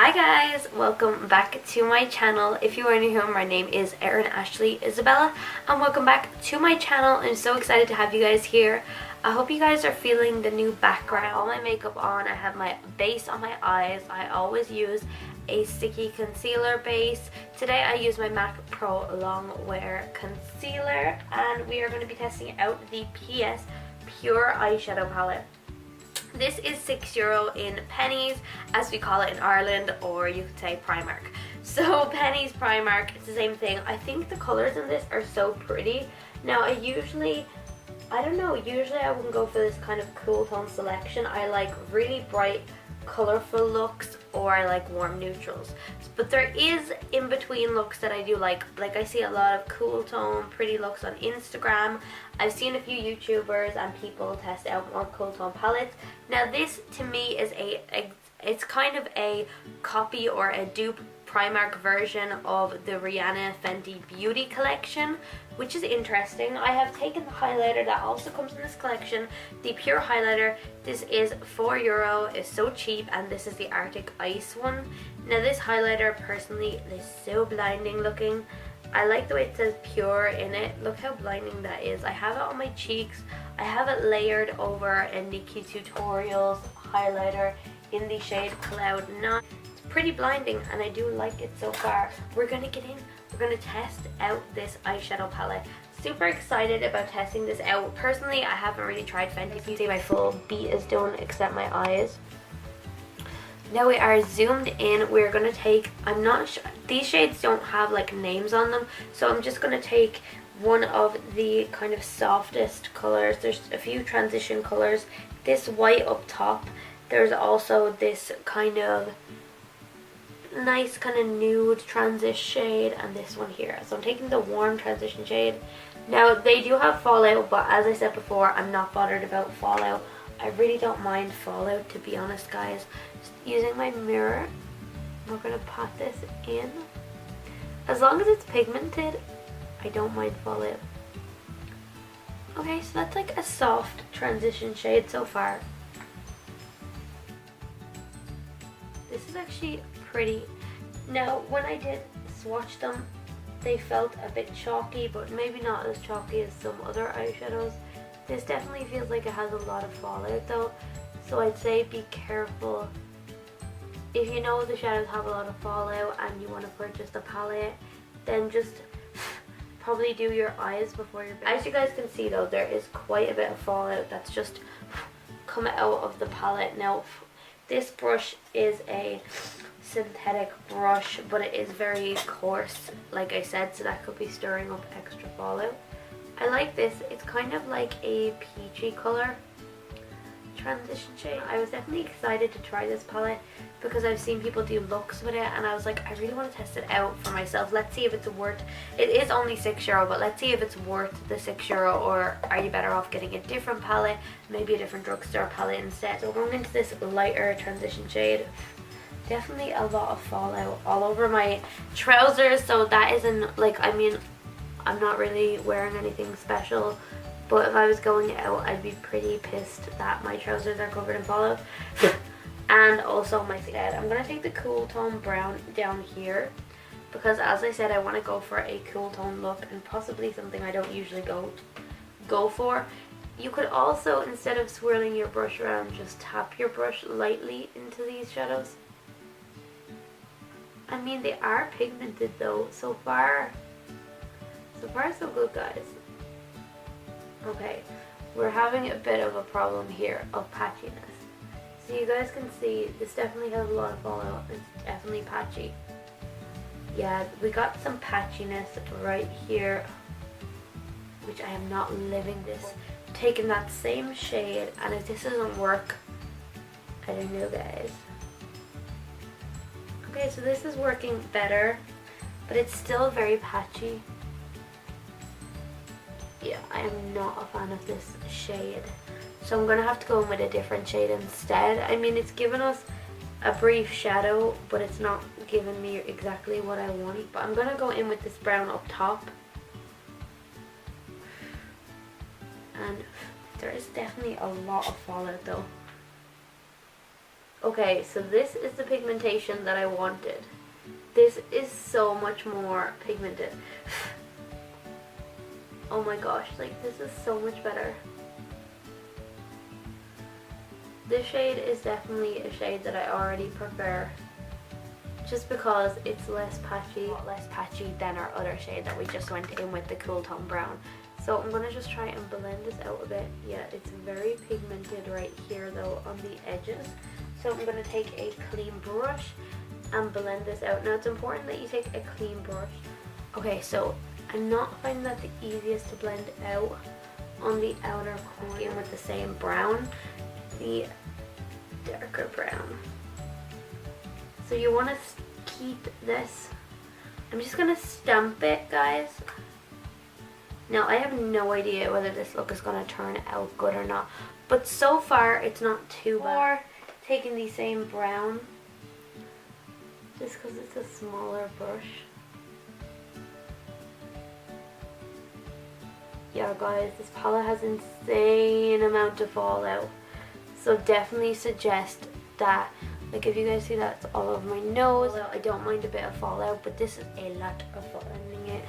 Hi guys, welcome back to my channel. If you are new here, my name is Erin Ashley Isabella and welcome back to my channel. I'm so excited to have you guys here. I hope you guys are feeling the new background. All my makeup on, I have my base on my eyes. I always use a sticky concealer base. Today I use my MAC Pro Long Wear Concealer and we are going to be testing out the PS Pure Eyeshadow Palette. This is €6 in pennies, as we call it in Ireland, or you could say Primark. So pennies, Primark, it's the same thing. I think the colours in this are so pretty. Now I don't know, usually I wouldn't go for this kind of cool tone selection. I like really bright, colourful looks, or I like warm neutrals. But there is in between looks that I do like I see a lot of cool tone, pretty looks on Instagram. I've seen a few YouTubers and people test out more cool tone palettes. Now this to me is it's kind of a copy or a dupe Primark version of the Rihanna Fenty Beauty collection, which is interesting. I have taken the highlighter that also comes in this collection, the Pure Highlighter. This is €4, it's so cheap, and this is the Arctic Ice one. Now this highlighter personally is so blinding looking. I like the way it says Pure in it. Look how blinding that is. I have it on my cheeks. I have it layered over a Nikki Tutorials highlighter in the shade Cloud 9. It's pretty blinding and I do like it so far. We're going to get in. We're going to test out this eyeshadow palette. Super excited about testing this out. Personally, I haven't really tried Fenty. You can see my full beat is done except my eyes. Now we are zoomed in. We're going to take, I'm not sure, these shades don't have like names on them, so I'm just going to take one of the kind of softest colors. There's a few transition colors. This white up top. There's also this kind of nice kind of nude transition shade and this one here. So I'm taking the warm transition shade. Now they do have fallout, but as I said before, I'm not bothered about fallout. I really don't mind fallout, to be honest guys. Just using my mirror, we're going to pat this in. As long as it's pigmented, I don't mind fallout. Okay, so that's like a soft transition shade so far. This is actually pretty. Now when I did swatch them, they felt a bit chalky, but maybe not as chalky as some other eyeshadows. This definitely feels like it has a lot of fallout though, so I'd say be careful. If you know the shadows have a lot of fallout and you want to purchase the palette, then just probably do your eyes before your base. As you guys can see though, there is quite a bit of fallout that's just come out of the palette. Now this brush is a synthetic brush, but it is very coarse, like I said, so that could be stirring up extra fallout. I like this. It's kind of like a peachy color transition shade. I was definitely excited to try this palette because I've seen people do looks with it and I was like, I really want to test it out for myself. Let's see if it's worth, it is only €6, but let's see if it's worth the €6, or are you better off getting a different palette, maybe a different drugstore palette instead. So going into this lighter transition shade, definitely a lot of fallout all over my trousers, so that isn't like, I mean, I'm not really wearing anything special, but if I was going out, I'd be pretty pissed that my trousers are covered in fallout. And also my head. I'm going to take the cool tone brown down here because, as I said, I want to go for a cool tone look and possibly something I don't usually go for. You could also, instead of swirling your brush around, just tap your brush lightly into these shadows. I mean, they are pigmented though. So far so good guys. Okay, we're having a bit of a problem here of patchiness. So you guys can see this definitely has a lot of fallout. It's definitely patchy. Yeah, we got some patchiness right here, which I am not living this. Taking that same shade, and if this doesn't work, I don't know guys. Okay, so this is working better, but it's still very patchy. Yeah, I am not a fan of this shade, so I'm gonna have to go in with a different shade instead. I mean, it's given us a brief shadow, but it's not giving me exactly what I want. But I'm gonna go in with this brown up top, and there is definitely a lot of fallout though. Okay, so this is the pigmentation that I wanted. This is so much more pigmented. Oh my gosh, like this is so much better. This shade is definitely a shade that I already prefer, just because it's less patchy than our other shade that we just went in with, the cool tone brown. So I'm going to just try and blend this out a bit. Yeah, it's very pigmented right here though on the edges. So I'm going to take a clean brush and blend this out. Now it's important that you take a clean brush. Okay, so I'm not finding that the easiest to blend out on the outer corner in with the same brown, the darker brown. So you want to keep this. I'm just going to stamp it, guys. Now I have no idea whether this look is going to turn out good or not, but so far it's not too bad. Taking the same brown, just because it's a smaller brush. Yeah guys, this palette has insane amount of fallout, so definitely suggest that, like if you guys see that it's all over my nose, I don't mind a bit of fallout, but this is a lot of blending it.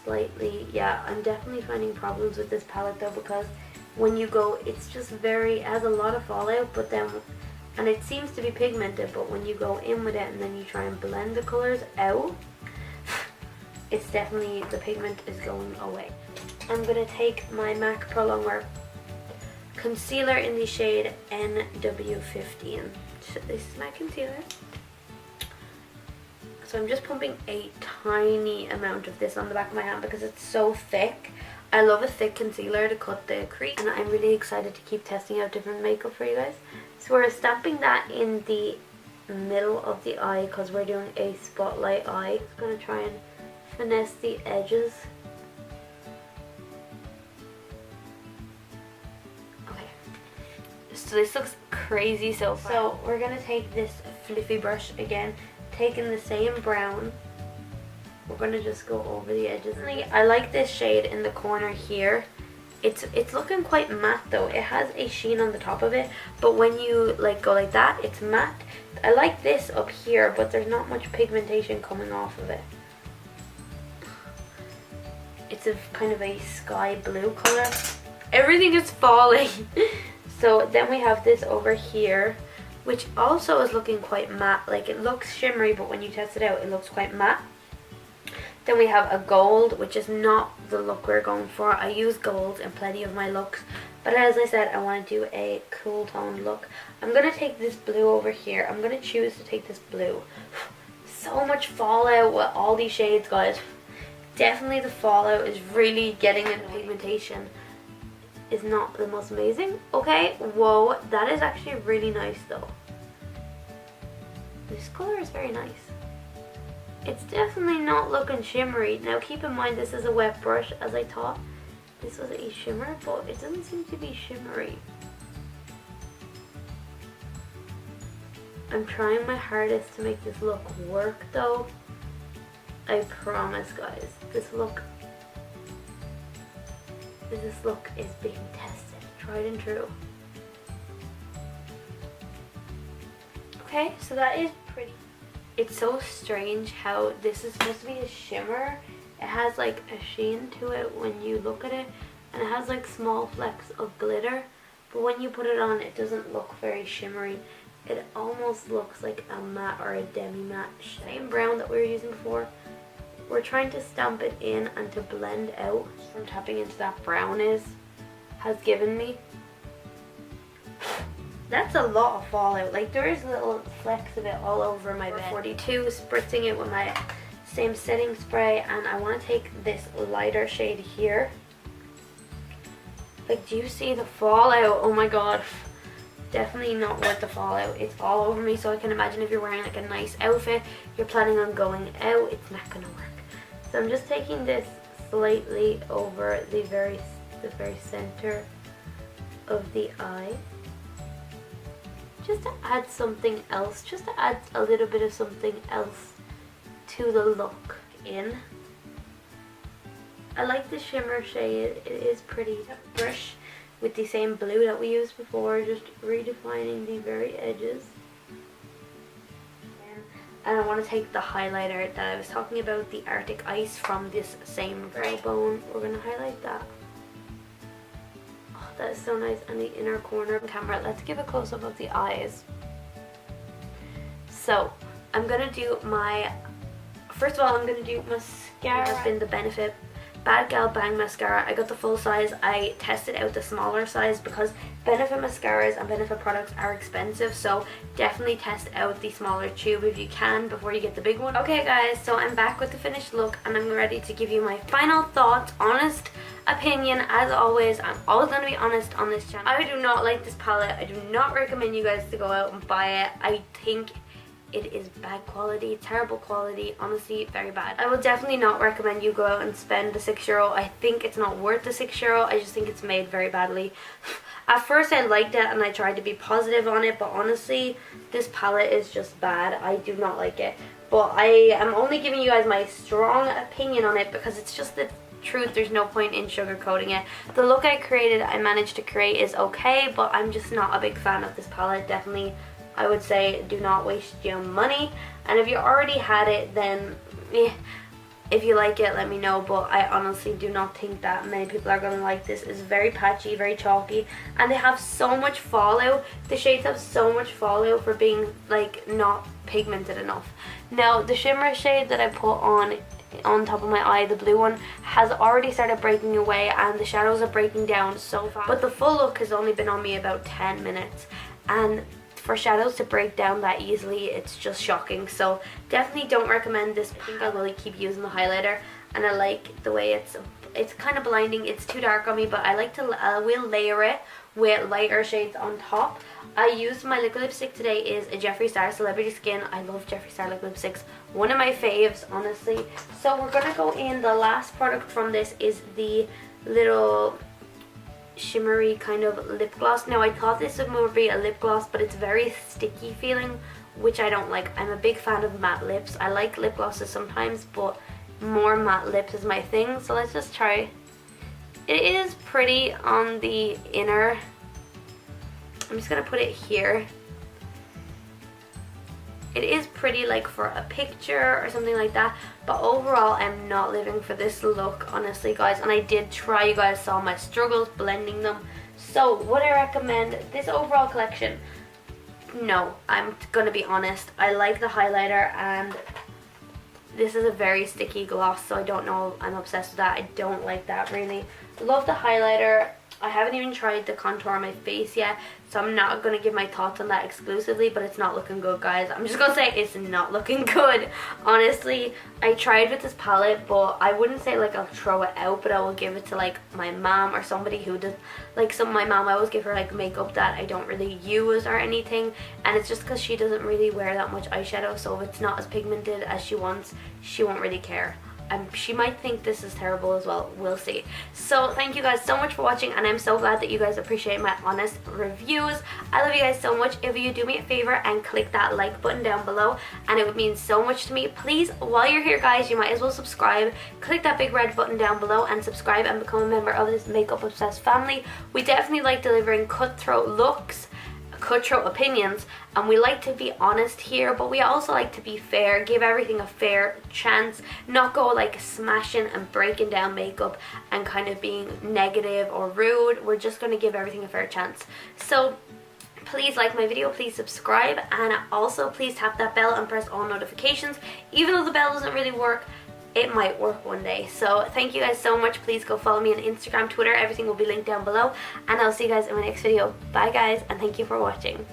Slightly, yeah, I'm definitely finding problems with this palette though, because when you go, it's just it has a lot of fallout, but then, and it seems to be pigmented, but when you go in with it and then you try and blend the colors out, it's definitely, the pigment is going away. I'm going to take my MAC Pro Longwear concealer in the shade NW15. So this is my concealer. So I'm just pumping a tiny amount of this on the back of my hand because it's so thick. I love a thick concealer to cut the crease, and I'm really excited to keep testing out different makeup for you guys. So we're stamping that in the middle of the eye because we're doing a spotlight eye. I'm going to try and finesse the edges. Okay, so this looks crazy so far. So we're going to take this fluffy brush again, taking the same brown. We're going to just go over the edges. I like this shade in the corner here. It's looking quite matte though. It has a sheen on the top of it, but when you like go like that, it's matte. I like this up here, but there's not much pigmentation coming off of it. It's a kind of a sky blue color. Everything is falling. So then we have this over here, which also is looking quite matte. Like it looks shimmery, but when you test it out, it looks quite matte. Then we have a gold, which is not the look we're going for. I use gold in plenty of my looks, but as I said, I want to do a cool tone look. I'm going to take this blue over here. I'm going to choose to take this blue. So much fallout with all these shades, guys. Definitely the fallout is really getting in. The pigmentation is not the most amazing. Okay, whoa, that is actually really nice though. This color is very nice. It's definitely not looking shimmery. Now keep in mind this is a wet brush, as I thought this was a shimmer, but it doesn't seem to be shimmery. I'm trying my hardest to make this look work though. I promise guys, this look is being tested, tried and true. Okay, so that is pretty. It's so strange how this is supposed to be a shimmer. It has like a sheen to it when you look at it, and it has like small flecks of glitter, but when you put it on, it doesn't look very shimmery. It almost looks like a matte or a demi-matte. Same brown that we were using before. We're trying to stamp it in and to blend out from tapping into that brown has given me. That's a lot of fallout. Like there is little flecks of it all over my bed. 42, spritzing it with my same setting spray, and I want to take this lighter shade here. Like, do you see the fallout? Oh my god. Definitely not worth the fallout. It's all over me, so I can imagine if you're wearing like a nice outfit, you're planning on going out, it's not gonna work. So I'm just taking this slightly over the very center of the eye. Just to add something else, just to add a little bit of something else to the look in. I like the shimmer shade, it is pretty. Brush with the same blue that we used before, just redefining the very edges. And I want to take the highlighter that I was talking about, the Arctic Ice, from this same brow bone. We're going to highlight that. Oh, that is so nice. And the inner corner of the camera. Let's give a close-up of the eyes. So, I'm going to do my... First of all, I'm going to do mascara. It has been the Benefit Bad Gal Bang Mascara. I got the full size. I tested out the smaller size because Benefit mascaras and Benefit products are expensive, so definitely test out the smaller tube if you can before you get the big one. Okay guys, so I'm back with the finished look and I'm ready to give you my final thoughts, honest opinion. As always, I'm always going to be honest on this channel. I do not like this palette. I do not recommend you guys to go out and buy it. I think it is bad quality, terrible quality, honestly very bad. I will definitely not recommend you go out and spend the €6. I think it's not worth the €6. I just think it's made very badly. At first I liked it and I tried to be positive on it, but honestly this palette is just bad. I do not like it. But I am only giving you guys my strong opinion on it because it's just the truth. There's no point in sugarcoating it. The look I managed to create is okay, but I'm just not a big fan of this palette. Definitely, I would say do not waste your money. And if you already had it, then if you like it, let me know. But I honestly do not think that many people are going to like this. It's very patchy, very chalky, and they have so much fallout. The shades have so much fallout for being like not pigmented enough. Now the shimmer shade that I put on top of my eye, the blue one, has already started breaking away and the shadows are breaking down so fast. But the full look has only been on me about 10 minutes, and for shadows to break down that easily, it's just shocking. So definitely don't recommend this. I think I'll really keep using the highlighter, and I like the way it's kind of blinding. It's too dark on me, but I like to will layer it with lighter shades on top. I used my liquid lipstick today is a Jeffree Star Celebrity Skin. I love Jeffree Star liquid lipsticks, one of my faves, honestly. So we're gonna go in. The last product from this is the little shimmery kind of lip gloss. Now I thought this would more be a lip gloss, but it's very sticky feeling, which I don't like. I'm a big fan of matte lips. I like lip glosses sometimes, but more matte lips is my thing. So let's just try. It is pretty on the inner. I'm just gonna put it here. It is pretty like for a picture or something like that, but overall I'm not living for this look, honestly guys. And I did try, you guys saw my struggles blending them. So would I recommend this overall collection? No, I'm gonna be honest. I like the highlighter, and this is a very sticky gloss, so I don't know, I'm obsessed with that. I don't like that really. Love the highlighter. I haven't even tried the contour on my face yet, so I'm not going to give my thoughts on that exclusively, but it's not looking good, guys. I'm just going to say it's not looking good. Honestly, I tried with this palette, but I wouldn't say like I'll throw it out, but I will give it to like my mom or somebody who does, like my mom, I always give her like makeup that I don't really use or anything, and it's just because she doesn't really wear that much eyeshadow, so if it's not as pigmented as she wants, she won't really care. She might think this is terrible as well. We'll see. So thank you guys so much for watching, and I'm so glad that you guys appreciate my honest reviews. I love you guys so much. If you do me a favor and click that like button down below, and it would mean so much to me. Please, while you're here guys, you might as well subscribe. Click that big red button down below and subscribe and become a member of this makeup obsessed family. We definitely like delivering cutthroat looks, cutthroat opinions, and we like to be honest here, but we also like to be fair, give everything a fair chance, not go like smashing and breaking down makeup and kind of being negative or rude. We're just going to give everything a fair chance. So please like my video, please subscribe, and also please tap that bell and press all notifications. Even though the bell doesn't really work, it might work one day. So thank you guys so much. Please go follow me on Instagram, Twitter, everything will be linked down below, and I'll see you guys in my next video. Bye guys, and thank you for watching.